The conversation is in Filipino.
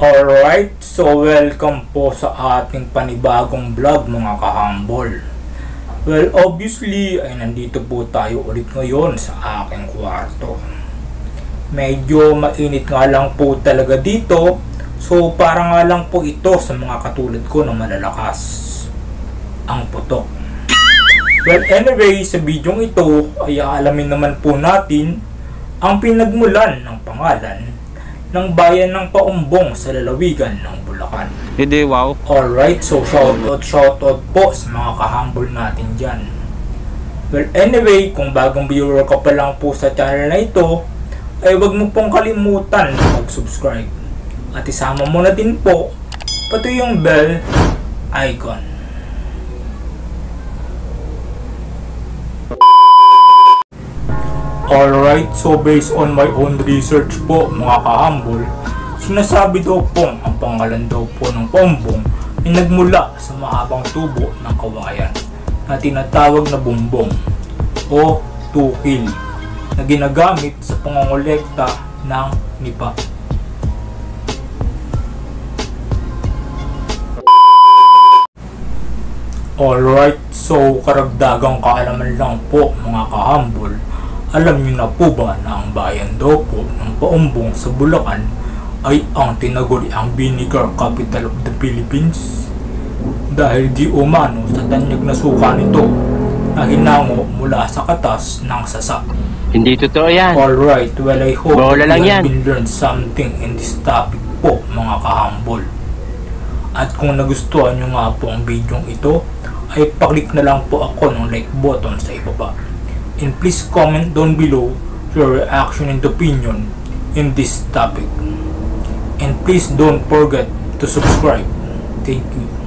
Alright, so welcome po sa ating panibagong vlog mga kahambol. Well, obviously ay nandito po tayo ulit ngayon sa aking kwarto. Medyo mainit nga lang po talaga dito, so parang nga lang po ito sa mga katulad ko na malalakas ang putok. Well, anyway, sa bidyong ito ay aalamin naman po natin ang pinagmulan ng pangalan ng bayan ng Paumbong sa lalawigan ng Bulacan. Hindi, wow. Alright, so shoutout po sa mga kahambol natin dyan. Well, anyway, kung bagong viewer ka pa lang po sa channel na ito, ay wag mo pong kalimutan na mag-subscribe. At isama mo na din po pati yung bell icon. Alright, so based on my own research po mga kahambol, sinasabi daw pong ang pangalan daw po ng Paumbong ay nagmula sa mahabang tubo ng kawayan na tinatawag na bumbong o tukil na ginagamit sa pangongolekta ng nipa. Alright, so karagdagang kaalaman lang po mga kahambol, alam niyo na po ba na ang bayan daw po ng Paumbong sa Bulacan ay ang tinaguriang vinegar capital of the Philippines? Dahil di umano sa tanyag na suka nito na hinango mula sa katas ng sasa. Hindi totoo yan. Alright, well I hope Bola lang you yan. have been learned something in this topic po mga kahambol. At kung nagustuhan nyo nga po ang video ito, ay paklik na lang po ako ng like button sa ibaba. And please comment down below your reaction and opinion in this topic. And please don't forget to subscribe. Thank you.